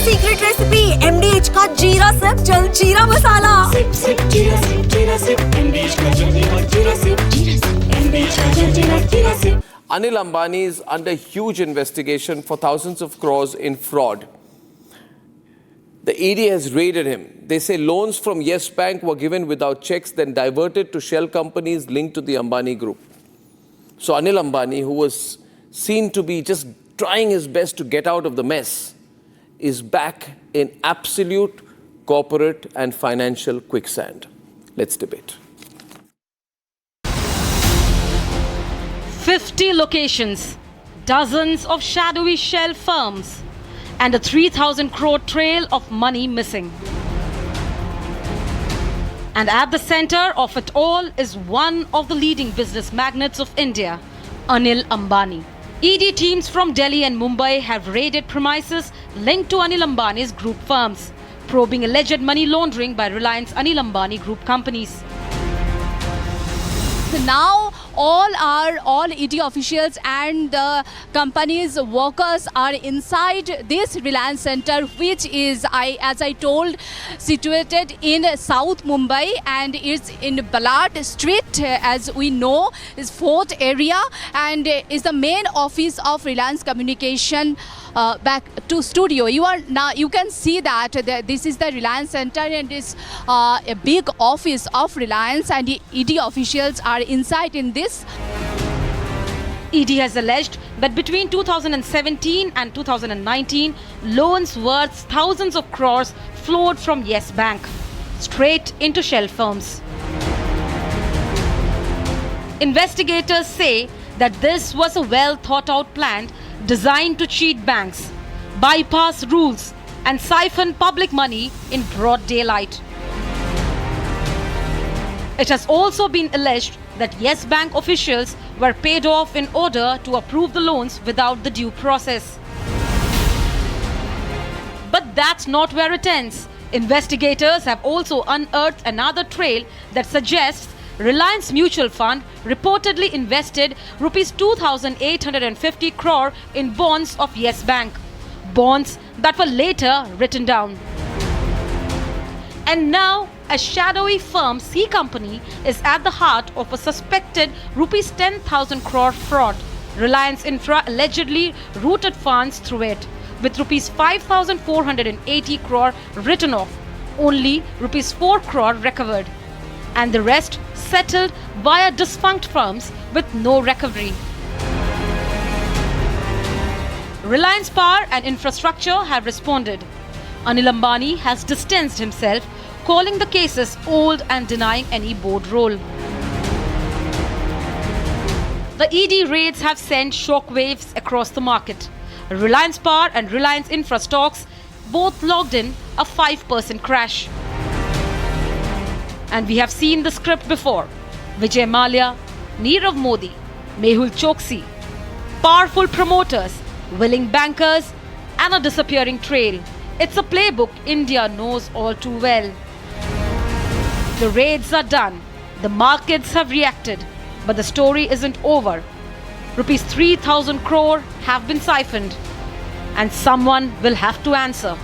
Secret recipe MDH का जीरा SIP जल जीरा मसाला. Sip जीरा सिप MDH का जल जीरा सिप MDH का जल जीरा SIP. Anil Ambani is under huge investigation for thousands of crores in fraud. The ED has raided him. They say loans from Yes Bank were given without checks, then diverted to shell companies linked to the Ambani group. So Anil Ambani, who was seen to be just trying his best to get out of the mess, is back in absolute corporate and financial quicksand. Let's debate. 50 locations, dozens of shadowy shell firms, and a 3,000 crore trail of money missing. And at the center of it all is one of the leading business magnates of India, Anil Ambani. ED teams from Delhi and Mumbai have raided premises linked to Anil Ambani's group firms, probing alleged money laundering by Reliance Anil Ambani group companies. Now all ED officials and the company's workers are inside this Reliance Center, which is, as I told, situated in South Mumbai and is in Ballard Street, as we know, is 4th area, and is the main office of Reliance Communication. Back to studio. You can see that this is the Reliance Center, and it's a big office of Reliance, and the ED officials are inside in this. ED has alleged that between 2017 and 2019, loans worth thousands of crores flowed from Yes Bank straight into shell firms. Investigators say that this was a well thought out plan designed to cheat banks, bypass rules, and siphon public money in broad daylight. It has also been alleged that Yes Bank officials were paid off in order to approve the loans without the due process. But that's not where it ends. Investigators have also unearthed another trail that suggests Reliance Mutual Fund reportedly invested rupees 2,850 crore in bonds of Yes Bank, bonds that were later written down. And now a shadowy firm C company is at the heart of a suspected rupees 10,000 crore fraud. Reliance Infra allegedly routed funds through it, with rupees 5,480 crore written off, only rupees 4 crore recovered, and the rest settled via defunct firms with no recovery. Reliance Power and Infrastructure have responded. Anil Ambani has distanced himself, calling the cases old and denying any board role. The ED raids have sent shockwaves across the market. Reliance Power and Reliance Infra stocks both logged in a 5% crash. And we have seen the script before. Vijay Mallya, Nirav Modi, Mehul Choksi, powerful promoters, willing bankers, and a disappearing trail. It's a playbook India knows all too well. The raids are done. The markets have reacted. But the story isn't over. Rupees 3,000 crore have been siphoned. And someone will have to answer.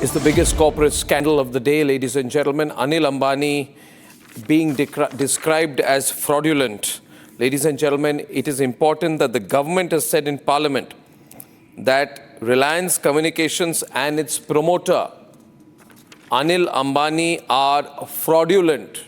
It's the biggest corporate scandal of the day, ladies and gentlemen. Anil Ambani being described as fraudulent. Ladies and gentlemen, it is important that the government has said in Parliament that Reliance Communications and its promoter, Anil Ambani, are fraudulent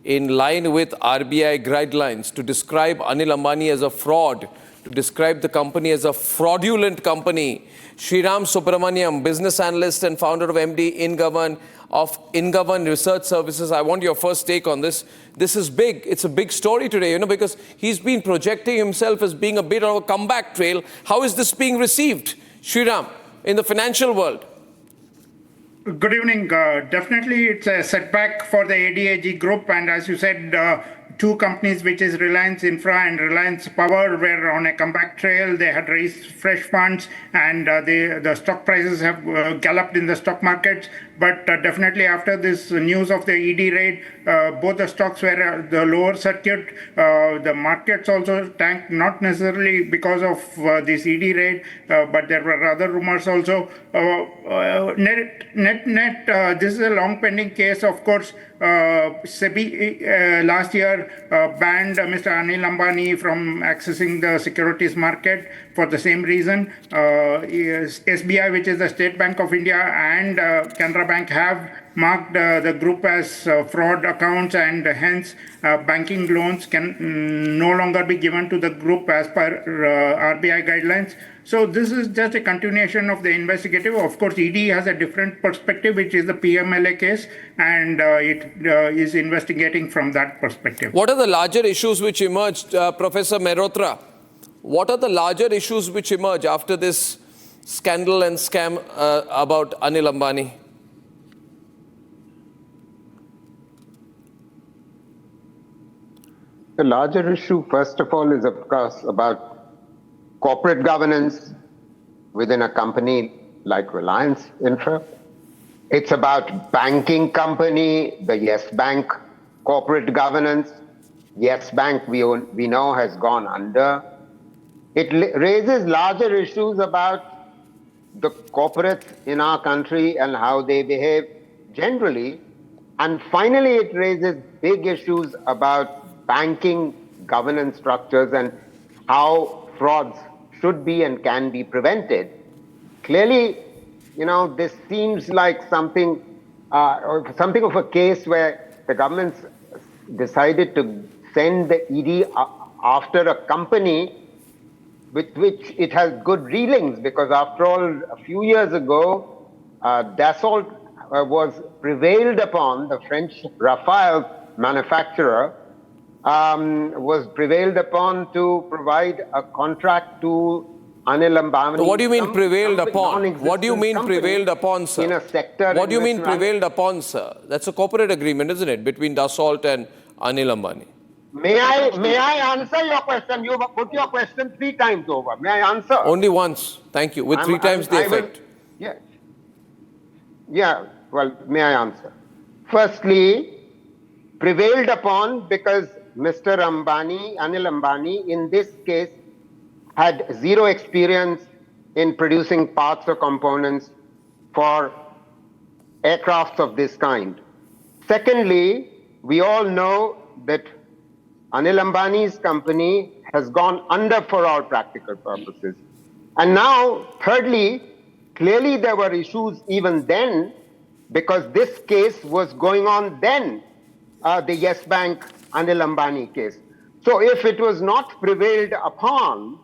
in line with RBI guidelines. To describe Anil Ambani as a fraud, to describe the company as a fraudulent company. Sriram Subramaniam, business analyst and founder of MD InGovern Research Services. I want your first take on this. This is big. It's a big story today, because he's been projecting himself as being a bit of a comeback trail. How is this being received, Sriram, in the financial world? Good evening. Definitely, it's a setback for the ADAG group. And as you said, two companies, which is Reliance Infra and Reliance Power, were on a comeback trail. They had raised fresh funds, and the stock prices have galloped in the stock markets. But definitely after this news of the ED raid, both the stocks were the lower circuit. The markets also tanked, not necessarily because of this ED raid, but there were other rumors also. Net, this is a long pending case. Of course, SEBI last year banned Mr. Anil Ambani from accessing the securities market for the same reason. SBI, which is the State Bank of India, and Canara Bank have marked the group as fraud accounts, and hence banking loans can no longer be given to the group as per RBI guidelines. So this is just a continuation of the investigative. Of course, ED has a different perspective, which is the PMLA case, and it is investigating from that perspective. What are the larger issues which emerged, Professor Mehrotra? What are the larger issues which emerge after this scandal and scam about Anil Ambani? The larger issue, first of all, is of course about corporate governance within a company like Reliance Infra. It's about banking company, the Yes Bank corporate governance. Yes Bank, we know, has gone under. It raises larger issues about the corporates in our country and how they behave generally. And finally, it raises big issues about banking governance structures and how frauds should be and can be prevented. Clearly, this seems like something of a case where the government's decided to send the ED after a company with which it has good dealings, because after all, a few years ago, Dassault was prevailed upon, the French Rafale manufacturer, was prevailed upon to provide a contract to Anil Ambani. So what do you mean prevailed upon? What do you mean prevailed upon, sir? In a sector. What do you mean prevailed upon, sir? That's a corporate agreement, isn't it, between Dassault and Anil Ambani? May I answer your question? You put your question 3 times over. May I answer? Only once. Thank you. With 3 times the effect. Yes. Yeah. Well, may I answer? Firstly, prevailed upon because Mr. Ambani, Anil Ambani, in this case, had zero experience in producing parts or components for aircrafts of this kind. Secondly, we all know that Anil Ambani's company has gone under for all practical purposes. And now, thirdly, clearly there were issues even then, because this case was going on then, the Yes Bank Anil Ambani case. So if it was not prevailed upon,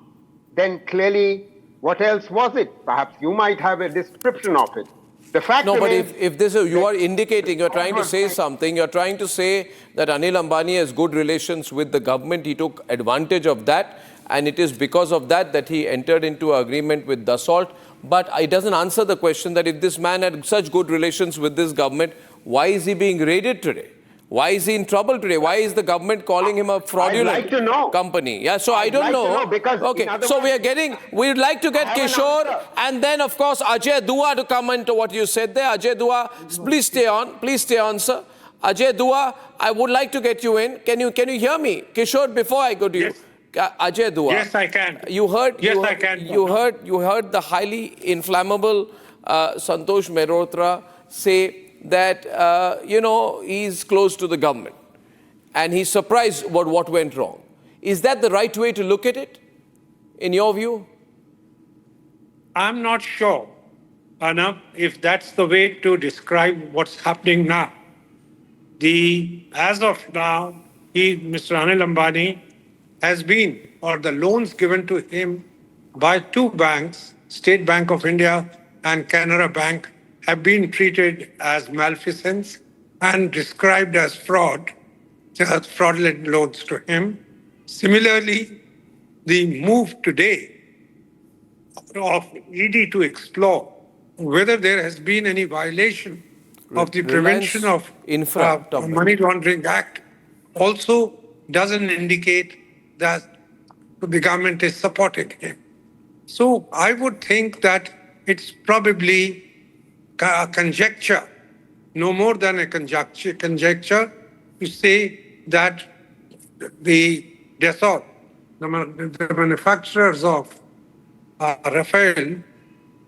then clearly what else was it? Perhaps you might have a description of it. The fact no, but remains, if this is, you are indicating, you're trying to say something, you're trying to say that Anil Ambani has good relations with the government, he took advantage of that, and it is because of that that he entered into an agreement with Dassault. But it doesn't answer the question that if this man had such good relations with this government, why is he being raided today? Why is he in trouble today? Why is the government calling him a fraudulent company? Yeah, so I don't know. Because okay, so we'd like to get Kishore and then, of course, Ajay Dua to comment to what you said there. Ajay Dua, please stay on, sir. Ajay Dua, I would like to get you in. Can you hear me? Kishore, before I go to you. Ajay Dua. Yes, I can. I can. You heard the highly inflammable Santosh Mehrotra say that, he's close to the government and he's surprised about what went wrong. Is that the right way to look at it, in your view? I'm not sure, Arnab, if that's the way to describe what's happening now. As of now, Mr. Anil Ambani, has been, or the loans given to him by 2 banks, State Bank of India and Canara Bank, have been treated as malfeasance and described as fraudulent loans to him. Similarly, the move today of ED to explore whether there has been any violation of the Prevention of Money Laundering Act also doesn't indicate that the government is supporting him. So I would think that it's probably a conjecture no more than a conjecture to say that the Dassault, the manufacturers of Rafael,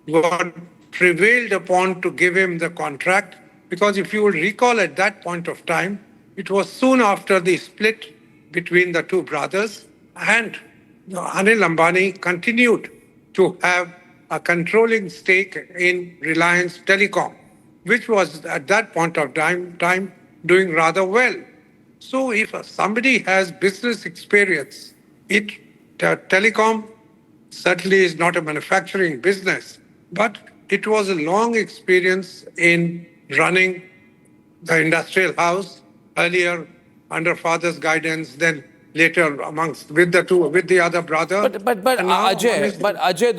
were prevailed upon to give him the contract, because if you will recall at that point of time, it was soon after the split between the two brothers, and Anil Ambani continued to have a controlling stake in Reliance Telecom, which was at that point of time doing rather well. So if somebody has business experience, telecom certainly is not a manufacturing business, but it was a long experience in running the industrial house, earlier under father's guidance, then later with the other brother. But Ajay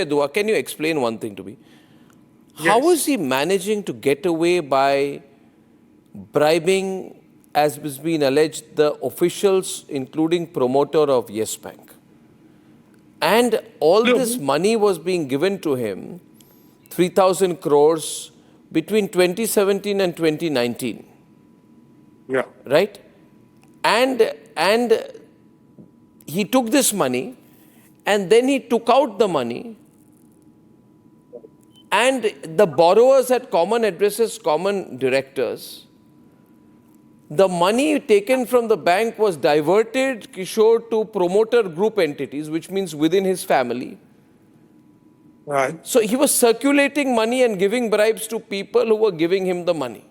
Dua, can you explain one thing to me? How Yes. is he managing to get away by bribing, as has been alleged, the officials, including promoter of Yes Bank? And all this money was being given to him, 3,000 crores, between 2017 and 2019. Yeah. Right? And he took this money, and then he took out the money, and the borrowers had common addresses, common directors. The money taken from the bank was diverted, Kishore, to promoter group entities, which means within his family. Right. So he was circulating money and giving bribes to people who were giving him the money.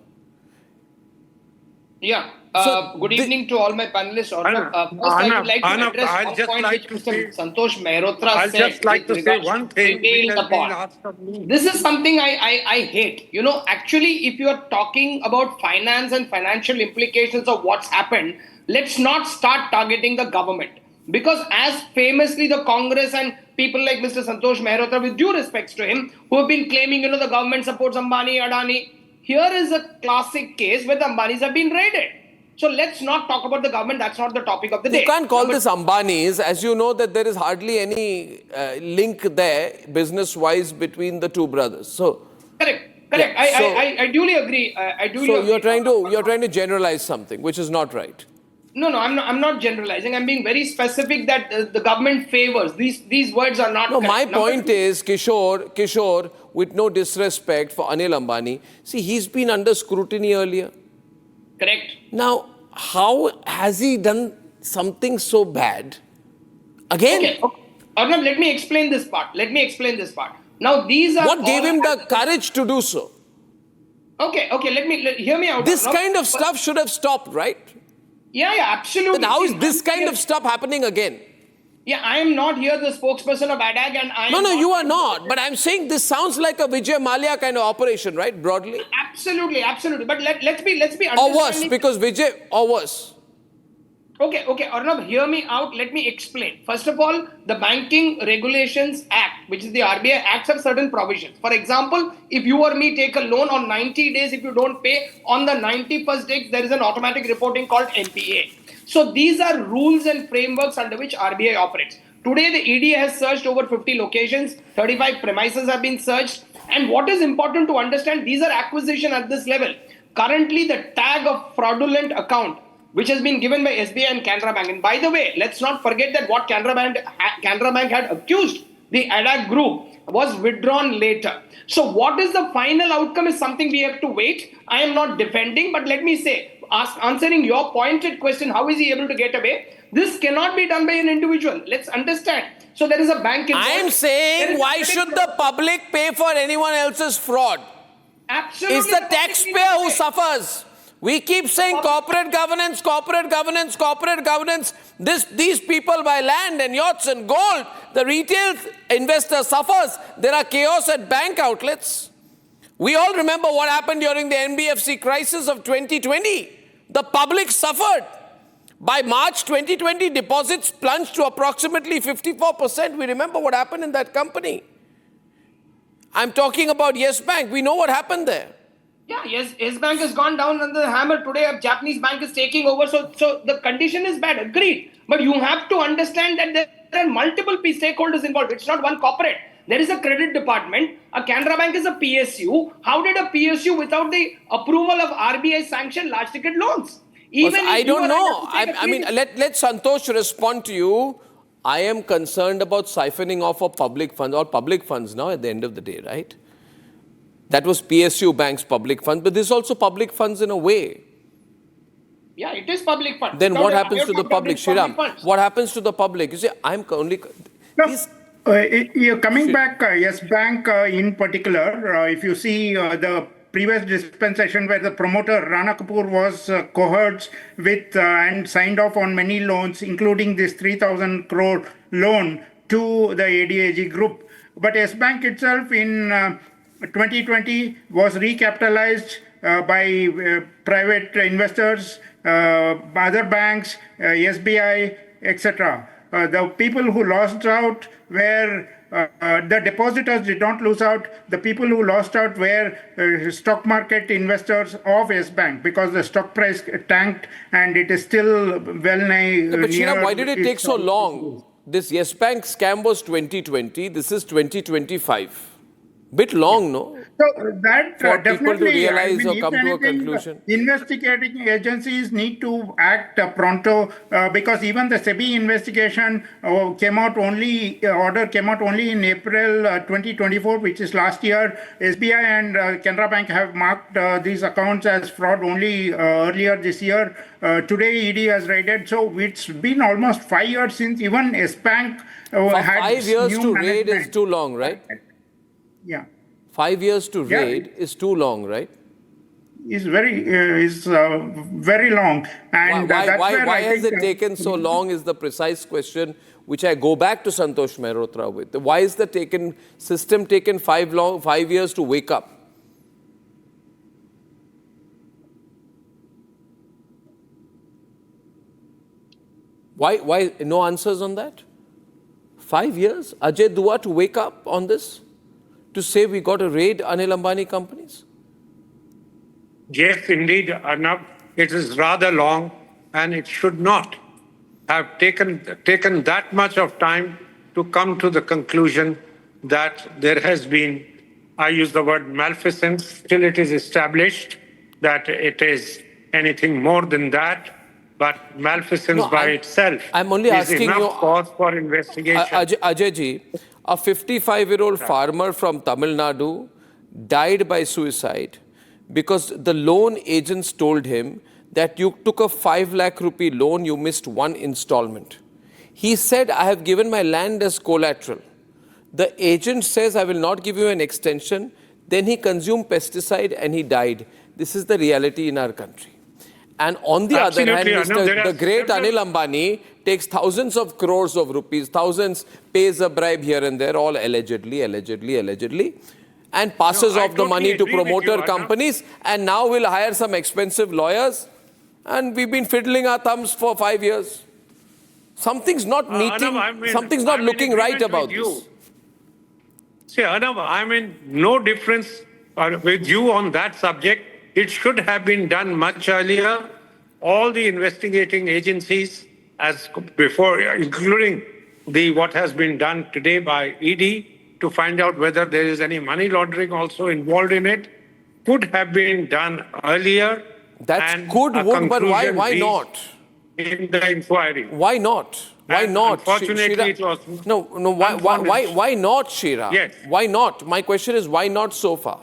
Yeah. So Good evening to all my panelists. First, I would like to address one point which Mr. Santosh Mehrotra I'll said. just like with to say regards one thing which prevailed has been upon. asked of me. This is something I hate. You know, actually, if you are talking about finance and financial implications of what's happened, let's not start targeting the government. Because as famously the Congress and people like Mr. Santosh Mehrotra, with due respects to him, who have been claiming, the government supports Ambani, Adani. Here is a classic case where the Ambanis have been raided. So let's not talk about the government. That's not the topic of the day. You can't call this Ambani's, as you know that there is hardly any link there, business-wise, between the two brothers. So Correct. Yeah, so- I duly agree. I duly So agree. you're trying to generalize something, which is not right. No, I'm not generalizing. I'm being very specific that the government favors. These words are not No, correct. my Number point two- is, Kishore, with no disrespect for Anil Ambani, see, he's been under scrutiny earlier. Correct. Now, how has he done something so bad? Again, Okay. Arnab, let me explain this part. Now, these are what gave all- him the courage to do so? Okay. Hear me out. This Arnab. kind of stuff should have stopped, right? Yeah, absolutely. But how is See, this I'm kind here- of stuff happening again? Yeah, I am not here the spokesperson of ADAG, and I am No, not you are not. But I'm saying this sounds like a Vijay Mallya kind of operation, right? Broadly. Absolutely. But let's be Or worse, understanding. because Vijay, or worse. Okay, Arnab, hear me out. Let me explain. First of all, the Banking Regulations Act, which is the RBI Act, have certain provisions. For example, if you or me take a loan on 90 days, if you don't pay on the 91st day, there is an automatic reporting called NPA. So these are rules and frameworks under which RBI operates. Today, the ED has searched over 50 locations, 35 premises have been searched. And what is important to understand, these are acquisition at this level. Currently, the tag of fraudulent account, which has been given by SBI and Canara Bank. And by the way, let's not forget that what Canara Bank had accused the ADAG group was withdrawn later. So what is the final outcome is something we have to wait. I am not defending, but let me say, answering your pointed question, how is he able to get away? This cannot be done by an individual. Let's understand. So there is a bank involved. I am There saying, is why a should the public pay for anyone else's fraud? Absolutely. It's the taxpayer who suffers. We keep saying corporate governance. These people buy land and yachts and gold. The retail investor suffers. There are chaos at bank outlets. We all remember what happened during the NBFC crisis of 2020. The public suffered. By March 2020, deposits plunged to approximately 54%. We remember what happened in that company. I'm talking about Yes Bank. We know what happened there. Yeah, yes Bank has gone down under the hammer. Today, a Japanese bank is taking over. So the condition is bad. Agreed. But you have to understand that there are multiple stakeholders involved. It's not one corporate. There is a credit department. A Canara Bank is a PSU. How did a PSU, without the approval of RBI, sanction large ticket loans? Even I if you don't are know. allowed to take a I mean, credit- let Santosh respond to you. I am concerned about siphoning off of public funds, or public funds now at the end of the day, right? That was PSU Bank's public funds, but this is also public funds in a way. Yeah, it is public fund. Then Without what a happens to the public public, Shriram? funds. What happens to the public? You see, I'm only... No, These- coming back, Yes Bank in particular, if you see the previous dispensation where the promoter Rana Kapoor was cohorts with and signed off on many loans, including this 3,000 crore loan to the ADAG group. But Yes Bank itself in 2020 was recapitalized by private investors, other banks, SBI, etc. The people who lost out were the depositors did not lose out. The people who lost out were stock market investors of Yes Bank because the stock price tanked and it is still well nigh. But Shriram, near why did it take so long? This Yes Bank scam was 2020. This is 2025. Bit long, no? So that For people to definitely, realize or if come to a anything, conclusion. Investigating agencies need to act pronto because even the SEBI investigation came out only order came out only in April 2024, which is last year. SBI and Canara Bank have marked these accounts as fraud only earlier this year. Today, ED has raided. So it's been almost 5 years since even S Bank For had 5 years new to raid is management. too long, right? Yeah. 5 years to Yeah. raid is too long, right? Is very long, and that's where Why I has think, it taken so long is the precise question which I go back to Santosh Mehrotra with. Why is the system taken 5 years to wake up? Why no answers on that? 5 years? Ajay Dua to wake up on this? To say we got to raid Anil Ambani companies? Yes, indeed, Arnab, it is rather long and it should not have taken that much of time to come to the conclusion that there has been, I use the word malfeasance, till it is established that it is anything more than that. But malfeasance by itself I'm only is asking enough you, cause for investigation. Ajay ji, a 55-year-old farmer from Tamil Nadu died by suicide because the loan agents told him that you took a 5 lakh rupee loan, you missed one installment. He said, I have given my land as collateral. The agent says, I will not give you an extension. Then he consumed pesticide and he died. This is the reality in our country. And on the other hand, the great Anil Ambani takes thousands of crores of rupees, thousands, pays a bribe here and there, all allegedly, and passes off the money to promoter companies, and now will hire some expensive lawyers. And we've been fiddling our thumbs for 5 years. Something's not meeting, something's not looking right about this. See, Arnab, I'm in no difference with you on that subject. It should have been done much earlier. All the investigating agencies, as before, including what has been done today by ED to find out whether there is any money laundering also involved in it, could have been done earlier. That's good, but why not? In the inquiry. Why not? Why not? Unfortunately, it was. Why not, Shira? Yes. Why not? My question is, why not so far?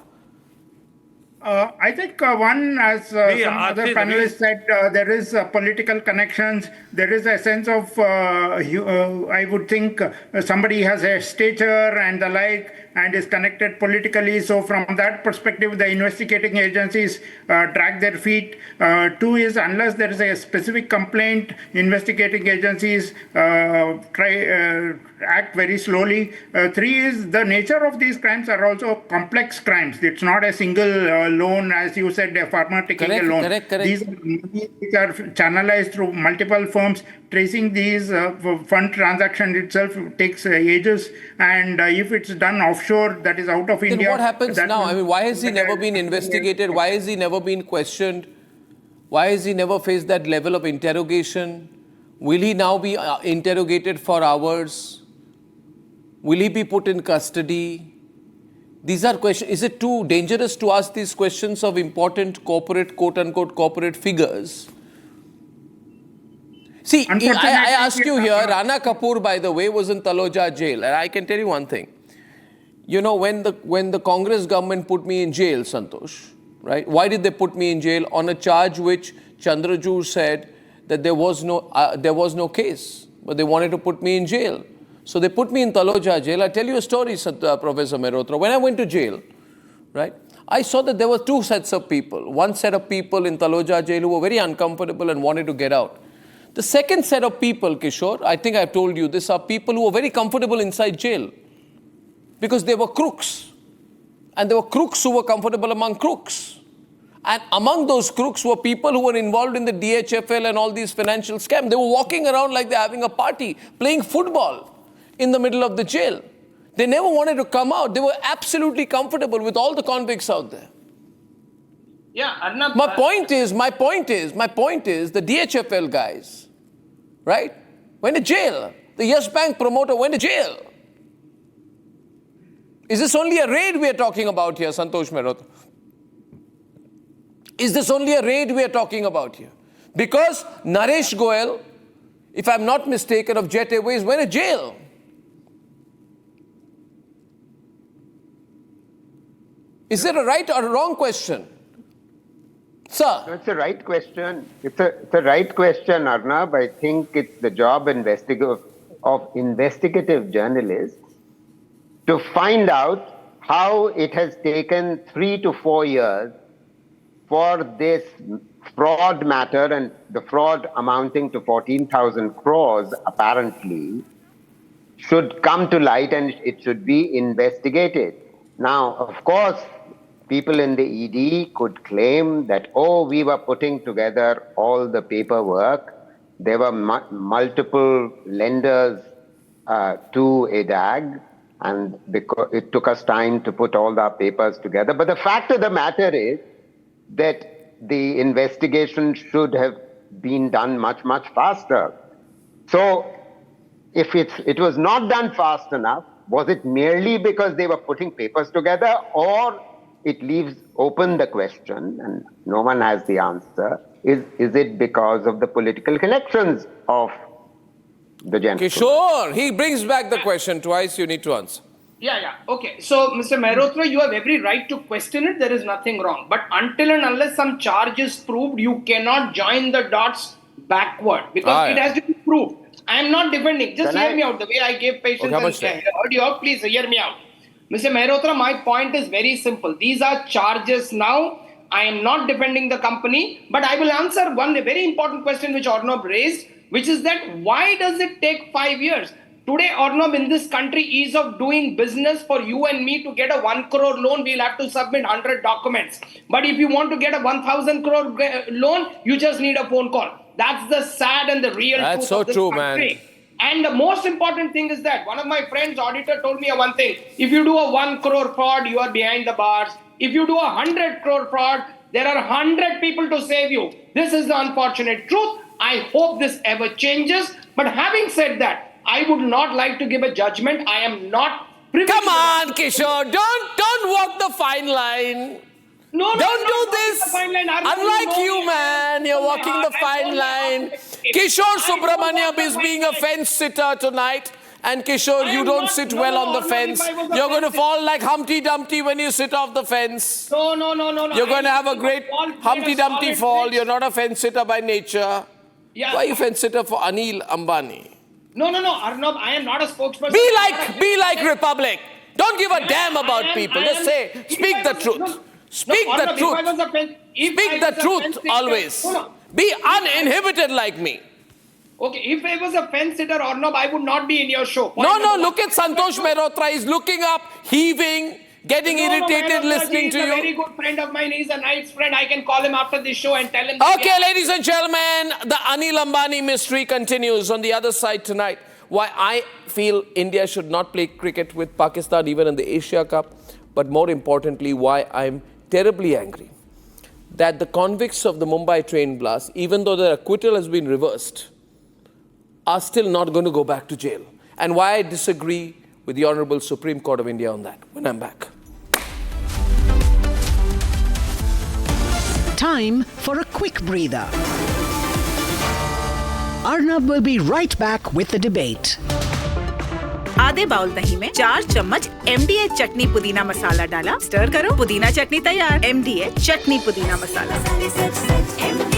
I think one, as some other panelists said, there is political connections. There is a sense of, I would think, somebody has a stature and the like, and is connected politically. So from that perspective, the investigating agencies drag their feet. Two is, unless there is a specific complaint, investigating agencies act very slowly. Three is, the nature of these crimes are also complex crimes. It's not a single loan, as you said, a farmer taking a loan. Correct. These are money which are channelized through multiple firms. Tracing these fund transactions itself takes ages, and if it's done offshore, that is out of Then India. what happens now? I mean, why has he never been investigated? Why has he never been questioned? Why has he never faced that level of interrogation? Will he now be interrogated for hours? Will he be put in custody? These are questions. Is it too dangerous to ask these questions of important corporate, quote-unquote, corporate figures? See, I ask you here, Rana Kapoor, by the way, was in Taloja jail. And I can tell you one thing. You know, when the Congress government put me in jail, Santosh, right? Why did they put me in jail? On a charge which Chandrajur said that there was no case, but they wanted to put me in jail. So they put me in Taloja jail. I'll tell you a story, Professor Mehrotra. When I went to jail, right, I saw that there were two sets of people. One set of people in Taloja jail who were very uncomfortable and wanted to get out. The second set of people, Kishore, I think I've told you this, are people who were very comfortable inside jail because they were crooks. And there were crooks who were comfortable among crooks. And among those crooks were people who were involved in the DHFL and all these financial scams. They were walking around like they're having a party, playing football in the middle of the jail. They never wanted to come out. They were absolutely comfortable with all the convicts out there. Yeah, Arnab. My point is, the DHFL guys, right, went to jail. The Yes Bank promoter went to jail. Is this only a raid we are talking about here, Santosh Mehrotra? Is this only a raid we are talking about here? Because Naresh Goyal, if I'm not mistaken, of Jet Airways, went to jail. Is it a right or a wrong question? Sir? No, it's a right question. It's a right question, Arnab. I think it's the job of investigative journalists to find out how it has taken 3 to 4 years for this fraud matter, and the fraud amounting to 14,000 crores apparently should come to light and it should be investigated. Now, of course, people in the ED could claim that, oh, we were putting together all the paperwork. There were multiple lenders to ADAG, and because it took us time to put all the papers together. But the fact of the matter is that the investigation should have been done much, much faster. So if it was not done fast enough, was it merely because they were putting papers together, or it leaves open the question, and no one has the answer, is it because of the political connections of the gentleman? Kishore, he brings back the question twice, you need to answer. Yeah. Okay. So, Mr. Mehrotra, you have every right to question it. There is nothing wrong. But until and unless some charge is proved, you cannot join the dots backward because it has to be proved. I am not defending. Just hear me out. The way I gave patience and heard you out, please hear me out. Mr. Mehrotra, my point is very simple. These are charges now. I am not defending the company, but I will answer one very important question which Arnab raised, which is that why does it take 5 years? Today, Arnab, in this country, ease of doing business for you and me to get a 1 crore loan, we'll have to submit 100 documents. But if you want to get a 1,000 crore loan, you just need a phone call. That's the sad and the real truth of this country. Man. And the most important thing is that one of my friends, auditor, told me one thing. If you do a 1 crore fraud, you are behind the bars. If you do a 100 crore fraud, there are 100 people to save you. This is the unfortunate truth. I hope this ever changes. But having said that, I would not like to give a judgment. I am not privy. Come on, Kishore, don't walk the fine line. Don't do this. Unlike you, man, you're walking the fine line. Kishore Subramaniam is being a fence sitter tonight. And Kishore, you don't sit well on the fence. You're going to fall like Humpty Dumpty when you sit off the fence. No. You're going to have a great Humpty Dumpty fall. You're not a fence sitter by nature. Why are you fence sitter for Anil Ambani? No, Arnab, I am not a spokesperson. Be like Republic. Don't give a damn about people. Just say, speak the truth. Speak the truth. Speak the truth always. Be uninhibited like me. Okay, if I was a fence sitter, Arnab, I would not be in your show. No, look at Santosh Mehrotra. He's looking up, heaving, getting irritated listening to you. He's a very good friend of mine. He's a nice friend. I can call him after this show and tell him. Okay, ladies and gentlemen, the Anil Ambani mystery continues on the other side tonight. Why I feel India should not play cricket with Pakistan even in the Asia Cup. But more importantly, why I'm terribly angry that the convicts of the Mumbai train blast, even though their acquittal has been reversed, are still not going to go back to jail. And why I disagree with the Honorable Supreme Court of India on that when I'm back. Time for a quick breather. Arnab will be right back with the debate. आधे bowl दही में 4 चम्मच MDA चटनी पुदीना मसाला डाला, stir करो, पुदीना चटनी तैयार। MDA चटनी पुदीना मसाला।